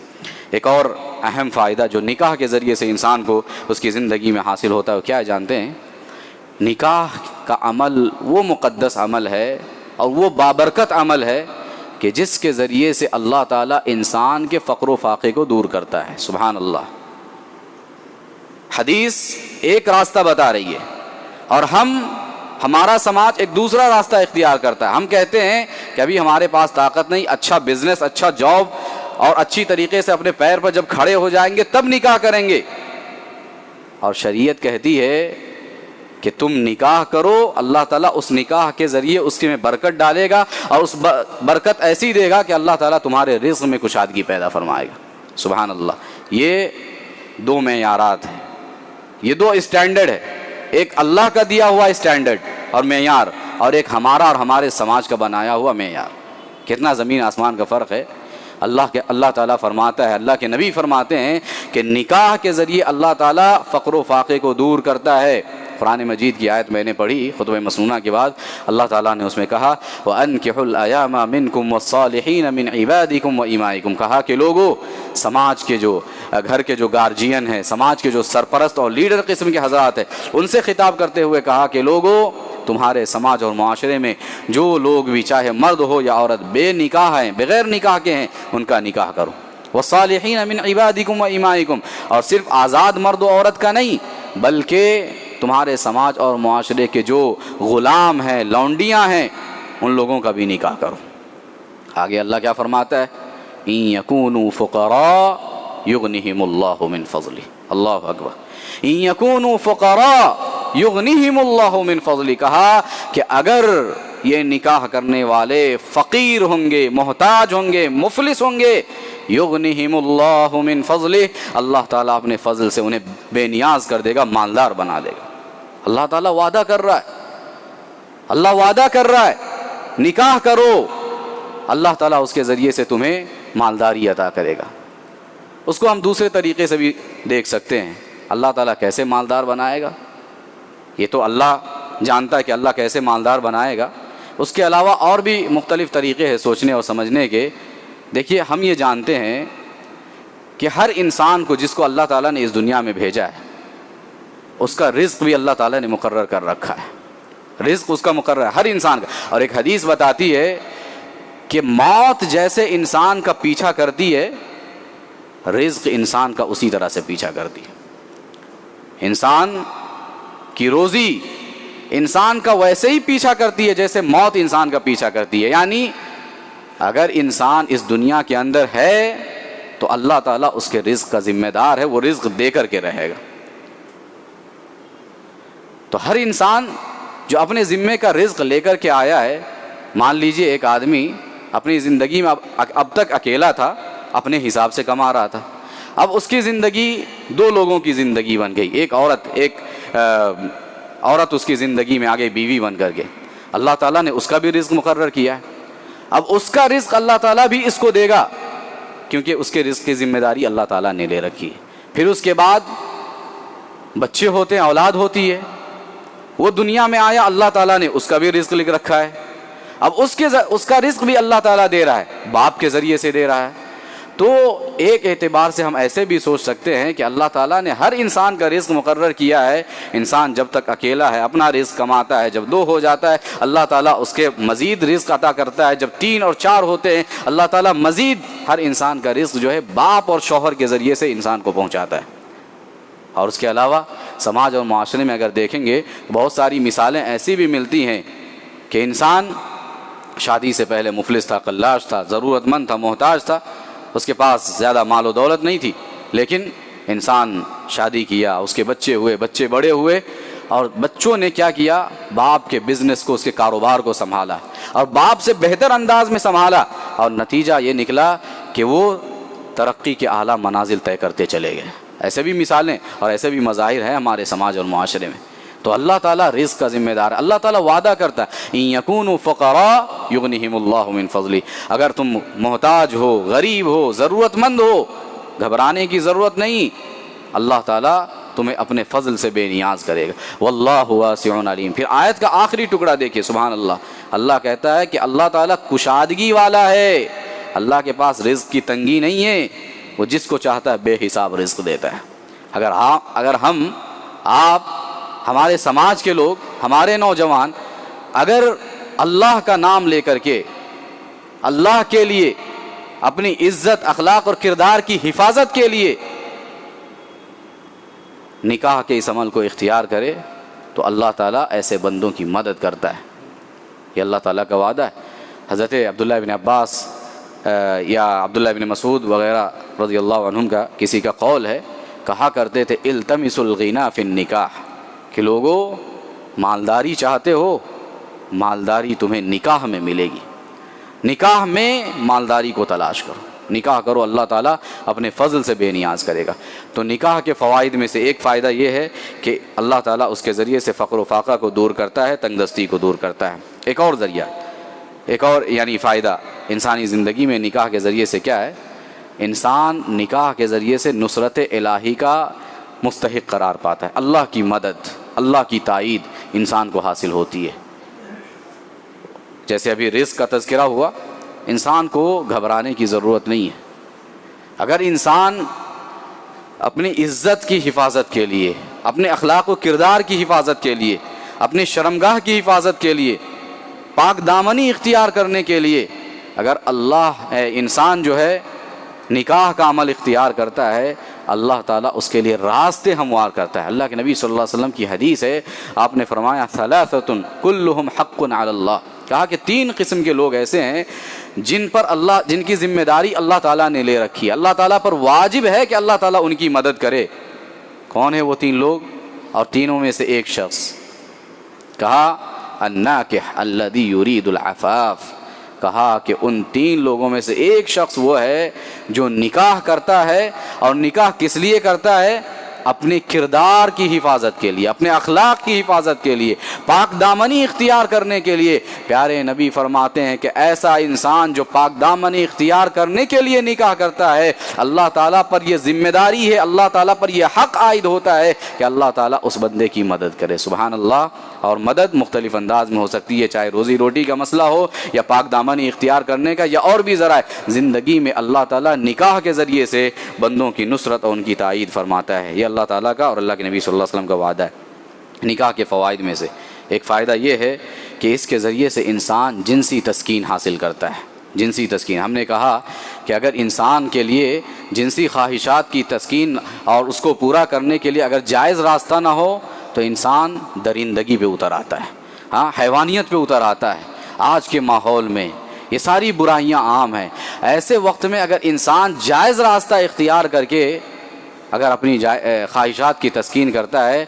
ایک اور اہم فائدہ جو نکاح کے ذریعے سے انسان کو اس کی زندگی میں حاصل ہوتا ہے وہ کیا ہے جانتے ہیں؟ نکاح کا عمل وہ مقدس عمل ہے اور وہ بابرکت عمل ہے کہ جس کے ذریعے سے اللہ تعالیٰ انسان کے فقر و فاقے کو دور کرتا ہے۔ سبحان اللہ۔ حدیث ایک راستہ بتا رہی ہے اور ہمارا سماج ایک دوسرا راستہ اختیار کرتا ہے۔ ہم کہتے ہیں کہ ابھی ہمارے پاس طاقت نہیں، اچھا بزنس، اچھا جاب اور اچھی طریقے سے اپنے پیر پر جب کھڑے ہو جائیں گے تب نکاح کریں گے، اور شریعت کہتی ہے کہ تم نکاح کرو، اللہ تعالیٰ اس نکاح کے ذریعے اس کے میں برکت ڈالے گا، اور اس برکت ایسی دے گا کہ اللہ تعالیٰ تمہارے رزق میں کشادگی پیدا فرمائے گا۔ سبحان اللہ۔ یہ دو معیارات ہیں، یہ دو اسٹینڈرڈ ہے، ایک اللہ کا دیا ہوا اسٹینڈرڈ اور معیار، اور ایک ہمارا اور ہمارے سماج کا بنایا ہوا معیار۔ کتنا زمین آسمان کا فرق ہے۔ اللہ تعالیٰ فرماتا ہے، اللہ کے نبی فرماتے ہیں کہ نکاح کے ذریعے اللہ تعالیٰ فقر و فاقے کو دور کرتا ہے۔ قرآن مجید کی آیت میں نے پڑھی خطبہ مسنونہ کے بعد، اللہ تعالیٰ نے اس میں کہا وَأَنْكِحُوا الْأَيَامَ مِنْكُمْ وَالصَّالِحِينَ مِنْ عِبَادِكُمْ وَإِمَائِكُمْ، کہا کہ لوگو، سماج کے جو گھر کے جو گارجین ہیں، سماج کے جو سرپرست اور لیڈر قسم کے حضرات ہیں، ان سے خطاب کرتے ہوئے کہا کہ لوگو، تمہارے سماج اور معاشرے میں جو لوگ بھی، چاہے مرد ہو یا عورت، بے نکاح ہیں، بغیر نکاح کے ہیں، ان کا نکاح کرو۔ وَالصَّالِحِينَ مِنْ عِبَادِكُمْ وَإِمَائِكُمْ، اور صرف آزاد مرد و عورت کا نہیں، بلکہ تمہارے سماج اور معاشرے کے جو غلام ہیں، لونڈیاں ہیں، ان لوگوں کا بھی نکاح کرو۔ آگے اللہ کیا فرماتا ہے؟ إِن يَكُونُوا فُقَرَاءَ يُغْنِهِمُ اللَّهُ مِنْ فَضْلِهِ۔ اللہ اکبر۔ إِن يَكُونُوا فُقَرَاءَ يُغْنِهِمُ اللَّهُ مِنْ فَضْلِهِ، کہا کہ اگر یہ نکاح کرنے والے فقیر ہوں گے، محتاج ہوں گے، مفلس ہوں گے، یغنیہم اللہ من فضلہ، اللہ تعالیٰ اپنے فضل سے انہیں بے نیاز کر دے گا، مالدار بنا دے گا۔ اللہ تعالیٰ وعدہ کر رہا ہے، اللہ وعدہ کر رہا ہے، نکاح کرو، اللہ تعالیٰ اس کے ذریعے سے تمہیں مالداری عطا کرے گا۔ اس کو ہم دوسرے طریقے سے بھی دیکھ سکتے ہیں، اللہ تعالیٰ کیسے مالدار بنائے گا، یہ تو اللہ جانتا ہے کہ اللہ کیسے مالدار بنائے گا۔ اس کے علاوہ اور بھی مختلف طریقے ہیں سوچنے اور سمجھنے کے۔ دیکھیے، ہم یہ جانتے ہیں کہ ہر انسان کو جس کو اللہ تعالیٰ نے اس دنیا میں بھیجا ہے، اس کا رزق بھی اللہ تعالیٰ نے مقرر کر رکھا ہے، رزق اس کا مقرر ہے ہر انسان کا۔ اور ایک حدیث بتاتی ہے کہ موت جیسے انسان کا پیچھا کرتی ہے، رزق انسان کا اسی طرح سے پیچھا کرتی ہے۔ انسان کی روزی انسان کا ویسے ہی پیچھا کرتی ہے جیسے موت انسان کا پیچھا کرتی ہے۔ یعنی اگر انسان اس دنیا کے اندر ہے تو اللہ تعالیٰ اس کے رزق کا ذمہ دار ہے، وہ رزق دے کر کے رہے گا۔ تو ہر انسان جو اپنے ذمے کا رزق لے کر کے آیا ہے، مان لیجئے ایک آدمی اپنی زندگی میں اب تک اکیلا تھا، اپنے حساب سے کما رہا تھا، اب اس کی زندگی دو لوگوں کی زندگی بن گئی، ایک عورت اس کی زندگی میں آگے بیوی بن کر کے، اللہ تعالیٰ نے اس کا بھی رزق مقرر کیا ہے۔ اب اس کا رزق اللہ تعالیٰ بھی اس کو دے گا، کیونکہ اس کے رزق کی ذمہ داری اللہ تعالیٰ نے لے رکھی ہے۔ پھر اس کے بعد بچے ہوتے ہیں، اولاد ہوتی ہے، وہ دنیا میں آیا، اللہ تعالیٰ نے اس کا بھی رزق لکھ رکھا ہے۔ اب اس کا رزق بھی اللہ تعالیٰ دے رہا ہے، باپ کے ذریعے سے دے رہا ہے۔ تو ایک اعتبار سے ہم ایسے بھی سوچ سکتے ہیں کہ اللہ تعالیٰ نے ہر انسان کا رزق مقرر کیا ہے۔ انسان جب تک اکیلا ہے اپنا رزق کماتا ہے، جب دو ہو جاتا ہے اللہ تعالیٰ اس کے مزید رزق عطا کرتا ہے، جب 3 اور 4 ہوتے ہیں اللہ تعالیٰ مزید ہر انسان کا رزق جو ہے باپ اور شوہر کے ذریعے سے انسان کو پہنچاتا ہے۔ اور اس کے علاوہ سماج اور معاشرے میں اگر دیکھیں گے بہت ساری مثالیں ایسی بھی ملتی ہیں کہ انسان شادی سے پہلے مفلس تھا، قلاش تھا، ضرورت مند تھا، محتاج تھا، اس کے پاس زیادہ مال و دولت نہیں تھی، لیکن انسان شادی کیا، اس کے بچے ہوئے، بچے بڑے ہوئے، اور بچوں نے کیا کیا، باپ کے بزنس کو، اس کے کاروبار کو سنبھالا، اور باپ سے بہتر انداز میں سنبھالا، اور نتیجہ یہ نکلا کہ وہ ترقی کے اعلیٰ منازل طے کرتے چلے گئے۔ ایسے بھی مثالیں اور ایسے بھی مظاہر ہیں ہمارے سماج اور معاشرے میں۔ تو اللہ تعالیٰ رزق کا ذمہ دار ہے. اللہ تعالیٰ وعدہ کرتا ہے ان یکونوا فقراء یغنہم اللہ من فضلہ، اگر تم محتاج ہو، غریب ہو، ضرورت مند ہو، گھبرانے کی ضرورت نہیں، اللہ تعالیٰ تمہیں اپنے فضل سے بے نیاز کرے گا. واللہ واسع علیم. پھر آیت کا آخری ٹکڑا دیکھیے، سبحان اللہ. اللہ کہتا ہے کہ اللہ تعالیٰ کشادگی والا ہے، اللہ کے پاس رزق کی تنگی نہیں ہے، وہ جس کو چاہتا ہے بے حساب رزق دیتا ہے. اگر ہم آپ، ہمارے سماج کے لوگ، ہمارے نوجوان اگر اللہ کا نام لے کر کے اللہ کے لیے اپنی عزت، اخلاق اور کردار کی حفاظت کے لیے نکاح کے اس عمل کو اختیار کرے تو اللہ تعالیٰ ایسے بندوں کی مدد کرتا ہے. یہ اللہ تعالیٰ کا وعدہ ہے. حضرت عبداللہ بن عباس یا عبداللہ بن مسعود وغیرہ رضی اللہ عنہم کا کسی کا قول ہے، کہا کرتے تھے التمسوا الغنى فی النکاح، کہ لوگوں مالداری چاہتے ہو، مالداری تمہیں نکاح میں ملے گی، نکاح میں مالداری کو تلاش کرو، نکاح کرو، اللہ تعالیٰ اپنے فضل سے بے نیاز کرے گا. تو نکاح کے فوائد میں سے ایک فائدہ یہ ہے کہ اللہ تعالیٰ اس کے ذریعے سے فقر و فاقہ کو دور کرتا ہے، تنگ دستی کو دور کرتا ہے. ایک اور ذریعہ، ایک اور یعنی فائدہ انسانی زندگی میں نکاح کے ذریعے سے کیا ہے، انسان نکاح کے ذریعے سے نصرت الہی کا مستحق قرار پاتا ہے. اللہ کی مدد، اللہ کی تائید انسان کو حاصل ہوتی ہے. جیسے ابھی رزق کا تذکرہ ہوا، انسان کو گھبرانے کی ضرورت نہیں ہے. اگر انسان اپنی عزت کی حفاظت کے لیے، اپنے اخلاق و کردار کی حفاظت کے لیے، اپنی شرمگاہ کی حفاظت کے لیے، پاک دامنی اختیار کرنے کے لیے اگر انسان جو ہے نکاح کا عمل اختیار کرتا ہے، اللہ تعالیٰ اس کے لیے راستے ہموار کرتا ہے. اللہ کے نبی صلی اللہ علیہ وسلم کی حدیث ہے، آپ نے فرمایا ثلاثۃ کلہم حق علی اللہ، کہا کہ 3 قسم کے لوگ ایسے ہیں جن کی ذمہ داری اللہ تعالیٰ نے لے رکھی ہے، اللہ تعالیٰ پر واجب ہے کہ اللہ تعالیٰ ان کی مدد کرے. کون ہے وہ 3 لوگ؟ اور تینوں میں سے ایک شخص، کہا الناکح الذی یرید العفاف، کہا کہ ان 3 لوگوں میں سے ایک شخص وہ ہے جو نکاح کرتا ہے، اور نکاح کس لیے کرتا ہے؟ اپنے کردار کی حفاظت کے لیے، اپنے اخلاق کی حفاظت کے لیے، پاک دامنی اختیار کرنے کے لیے. پیارے نبی فرماتے ہیں کہ ایسا انسان جو پاک دامنی اختیار کرنے کے لیے نکاح کرتا ہے، اللہ تعالیٰ پر یہ ذمہ داری ہے، اللہ تعالیٰ پر یہ حق عائد ہوتا ہے کہ اللہ تعالیٰ اس بندے کی مدد کرے. سبحان اللہ. اور مدد مختلف انداز میں ہو سکتی ہے، چاہے روزی روٹی کا مسئلہ ہو یا پاک دامنی اختیار کرنے کا یا اور بھی ذرائع. زندگی میں اللہ تعالیٰ نکاح کے ذریعے سے بندوں کی نصرت اور ان کی تائید فرماتا ہے. یہ اللہ تعالیٰ کا اور اللہ کے نبی صلی اللہ علیہ وسلم کا وعدہ ہے. نکاح کے فوائد میں سے ایک فائدہ یہ ہے کہ اس کے ذریعے سے انسان جنسی تسکین حاصل کرتا ہے. جنسی تسکین، ہم نے کہا کہ اگر انسان کے لیے جنسی خواہشات کی تسکین اور اس کو پورا کرنے کے لیے اگر جائز راستہ نہ ہو تو انسان درندگی پہ اتر آتا ہے، ہاں، حیوانیت پہ اتر آتا ہے. آج کے ماحول میں یہ ساری برائیاں عام ہیں. ایسے وقت میں اگر انسان جائز راستہ اختیار کر کے اگر اپنی خواہشات کی تسکین کرتا ہے،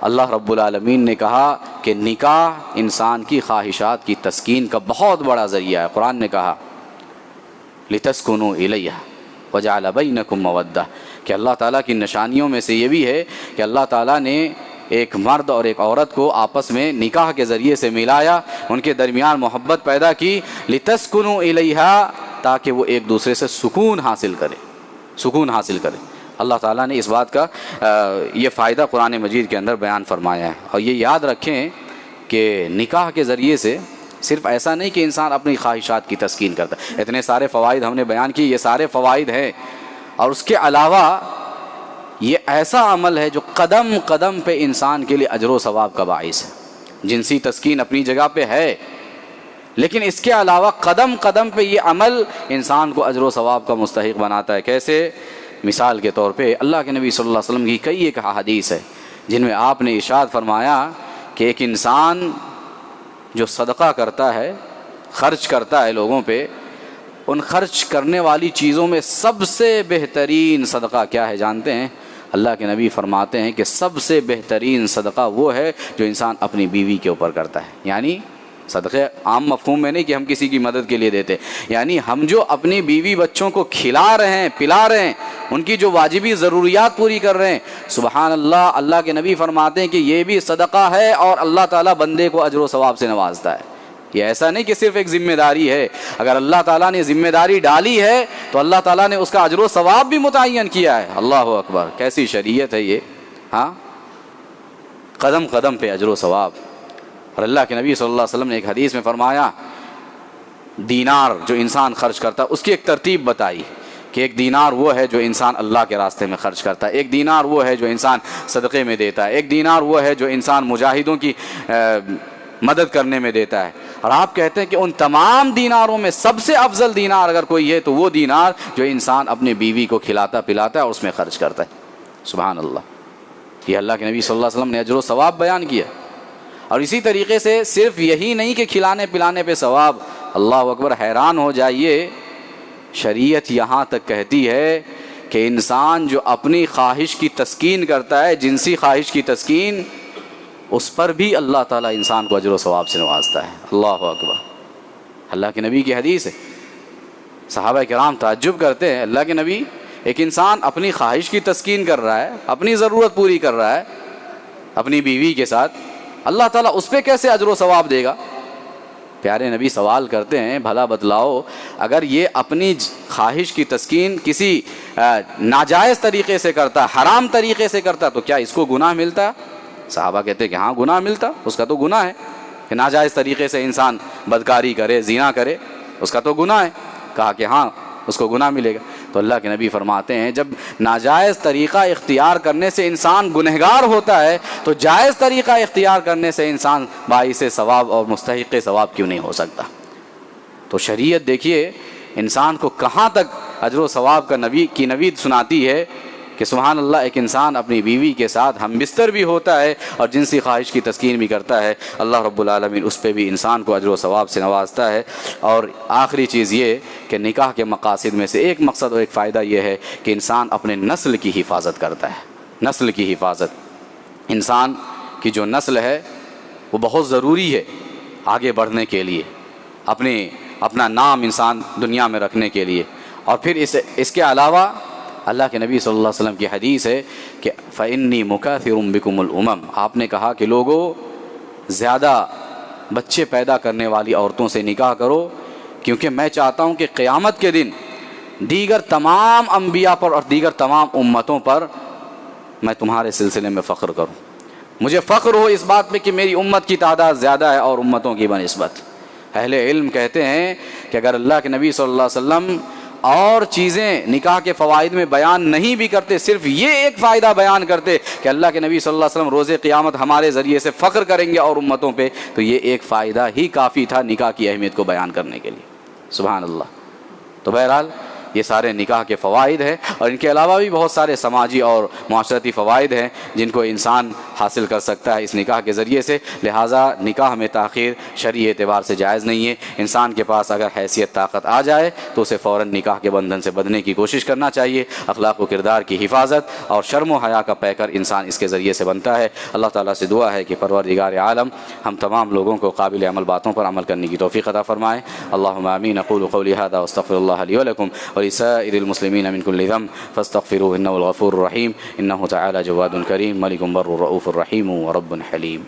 اللہ رب العالمین نے کہا کہ نکاح انسان کی خواہشات کی تسکین کا بہت بڑا ذریعہ ہے. قرآن نے کہا لِتَسْكُنُوا إِلَيْهَا وَجَعَلَ بَيْنَكُمْ مَوَدَّةً، کہ اللہ تعالیٰ کی نشانیوں میں سے یہ بھی ہے کہ اللہ تعالیٰ نے ایک مرد اور ایک عورت کو آپس میں نکاح کے ذریعے سے ملایا، ان کے درمیان محبت پیدا کی. لِتَسْكُنُوا إِلَيْهَا، تاکہ وہ ایک دوسرے سے سکون حاصل کرے. اللہ تعالیٰ نے اس بات کا یہ فائدہ قرآن مجید کے اندر بیان فرمایا ہے. اور یہ یاد رکھیں کہ نکاح کے ذریعے سے صرف ایسا نہیں کہ انسان اپنی خواہشات کی تسکین کرتا ہے. اتنے سارے فوائد ہم نے بیان کی، یہ سارے فوائد ہیں. اور اس کے علاوہ یہ ایسا عمل ہے جو قدم قدم پہ انسان کے لیے اجر و ثواب کا باعث ہے. جنسی تسکین اپنی جگہ پہ ہے، لیکن اس کے علاوہ قدم قدم پہ یہ عمل انسان کو اجر و ثواب کا مستحق بناتا ہے. کیسے؟ مثال کے طور پہ اللہ کے نبی صلی اللہ علیہ وسلم کی کئی ایک حدیث ہے جن میں آپ نے ارشاد فرمایا کہ ایک انسان جو صدقہ کرتا ہے، خرچ کرتا ہے لوگوں پہ، ان خرچ کرنے والی چیزوں میں سب سے بہترین صدقہ کیا ہے جانتے ہیں؟ اللہ کے نبی فرماتے ہیں کہ سب سے بہترین صدقہ وہ ہے جو انسان اپنی بیوی کے اوپر کرتا ہے. یعنی صدقے عام مفہوم میں نہیں کہ ہم کسی کی مدد کے لیے دیتے، یعنی ہم جو اپنی بیوی بچوں کو کھلا رہے ہیں، پلا رہے ہیں، ان کی جو واجبی ضروریات پوری کر رہے ہیں، سبحان اللہ، اللہ کے نبی فرماتے ہیں کہ یہ بھی صدقہ ہے اور اللہ تعالیٰ بندے کو اجر و ثواب سے نوازتا ہے۔ یہ ایسا نہیں کہ صرف ایک ذمہ داری ہے، اگر اللہ تعالیٰ نے ذمہ داری ڈالی ہے تو اللہ تعالیٰ نے اس کا اجر و ثواب بھی متعین کیا ہے۔ اللہ اکبر، کیسی شریعت ہے یہ! ہاں، قدم قدم پہ اجر و ثواب۔ اور اللہ کے نبی صلی اللہ علیہ وسلم نے ایک حدیث میں فرمایا، دینار جو انسان خرچ کرتا ہے اس کی ایک ترتیب بتائی کہ ایک دینار وہ ہے جو انسان اللہ کے راستے میں خرچ کرتا ہے، ایک دینار وہ ہے جو انسان صدقے میں دیتا ہے، ایک دینار وہ ہے جو انسان مجاہدوں کی مدد کرنے میں دیتا ہے۔ اور آپ کہتے ہیں کہ ان تمام دیناروں میں سب سے افضل دینار اگر کوئی ہے تو وہ دینار جو انسان اپنی بیوی کو کھلاتا پلاتا ہے اور اس میں خرچ کرتا ہے۔ سبحان اللہ، یہ اللہ کے نبی صلی اللہ علیہ وسلم نے اجر و ثواب بیان کیا۔ اور اسی طریقے سے صرف یہی نہیں کہ کھلانے پلانے پہ ثواب، اللہ اکبر، حیران ہو جائیے، شریعت یہاں تک کہتی ہے کہ انسان جو اپنی خواہش کی تسکین کرتا ہے، جنسی خواہش کی تسکین، اس پر بھی اللہ تعالیٰ انسان کو اجر و ثواب سے نوازتا ہے۔ اللہ اکبر، اللہ کے نبی کی حدیث ہے۔ صحابہ کرام تعجب کرتے ہیں، اللہ کے نبی، ایک انسان اپنی خواہش کی تسکین کر رہا ہے، اپنی ضرورت پوری کر رہا ہے اپنی بیوی کے ساتھ، اللہ تعالیٰ اس پہ کیسے اجر و ثواب دے گا؟ پیارے نبی سوال کرتے ہیں، بھلا بتلاؤ، اگر یہ اپنی خواہش کی تسکین کسی ناجائز طریقے سے کرتا، حرام طریقے سے کرتا، تو کیا اس کو گناہ ملتا؟ صحابہ کہتے ہیں کہ ہاں گناہ ملتا، اس کا تو گناہ ہے کہ ناجائز طریقے سے انسان بدکاری کرے، زنا کرے، اس کا تو گناہ ہے۔ کہا کہ ہاں اس کو گناہ ملے گا۔ تو اللہ کے نبی فرماتے ہیں جب ناجائز طریقہ اختیار کرنے سے انسان گنہگار ہوتا ہے تو جائز طریقہ اختیار کرنے سے انسان باعث ثواب اور مستحق ثواب کیوں نہیں ہو سکتا؟ تو شریعت دیکھیے انسان کو کہاں تک اجر و ثواب کا نوید سناتی ہے کہ سبحان اللہ، ایک انسان اپنی بیوی کے ساتھ ہم بستر بھی ہوتا ہے اور جنسی خواہش کی تسکین بھی کرتا ہے، اللہ رب العالمین اس پہ بھی انسان کو اجر و ثواب سے نوازتا ہے۔ اور آخری چیز یہ کہ نکاح کے مقاصد میں سے ایک مقصد اور ایک فائدہ یہ ہے کہ انسان اپنے نسل کی حفاظت کرتا ہے۔ نسل کی حفاظت، انسان کی جو نسل ہے وہ بہت ضروری ہے آگے بڑھنے کے لیے، اپنا نام انسان دنیا میں رکھنے کے لیے۔ اور پھر اس کے علاوہ اللہ کے نبی صلی اللہ علیہ وسلم کی حدیث ہے کہ فَإِنِّي مُكَاثِرٌ بِكُمُ الْأُمَمَ، آپ نے کہا کہ لوگوں زیادہ بچے پیدا کرنے والی عورتوں سے نکاح کرو، کیونکہ میں چاہتا ہوں کہ قیامت کے دن دیگر تمام انبیاء پر اور دیگر تمام امتوں پر میں تمہارے سلسلے میں فخر کروں، مجھے فخر ہو اس بات پہ کہ میری امت کی تعداد زیادہ ہے اور امتوں کی بنسبت۔ اہل علم کہتے ہیں کہ اگر اللہ کے نبی صلی اللہ علیہ وسلم اور چیزیں نکاح کے فوائد میں بیان نہیں بھی کرتے، صرف یہ ایک فائدہ بیان کرتے کہ اللہ کے نبی صلی اللہ علیہ وسلم روز قیامت ہمارے ذریعے سے فخر کریں گے اور امتوں پہ، تو یہ ایک فائدہ ہی کافی تھا نکاح کی اہمیت کو بیان کرنے کے لیے۔ سبحان اللہ۔ تو بہرحال یہ سارے نکاح کے فوائد ہیں، اور ان کے علاوہ بھی بہت سارے سماجی اور معاشرتی فوائد ہیں جن کو انسان حاصل کر سکتا ہے اس نکاح کے ذریعے سے۔ لہٰذا نکاح میں تاخیر شرعی اعتبار سے جائز نہیں ہے۔ انسان کے پاس اگر حیثیت طاقت آ جائے تو اسے فوراً نکاح کے بندھن سے بندھنے کی کوشش کرنا چاہیے۔ اخلاق و کردار کی حفاظت اور شرم و حیا کا پیکر انسان اس کے ذریعے سے بنتا ہے۔ اللہ تعالیٰ سے دعا ہے کہ پروردگار عالم ہم تمام لوگوں کو قابل عمل باتوں پر عمل کرنے کی توفیق عطا فرمائے۔ اللہم آمین۔ اقول قولی ھذا واستغفر اللہ لی ولکم ولسائر المسلمین من کل ذنب فاستغفروه انه الغفور الرحیم انه تعالی جواد کریم ملک بر رؤوف الرحیم ورب حلیم۔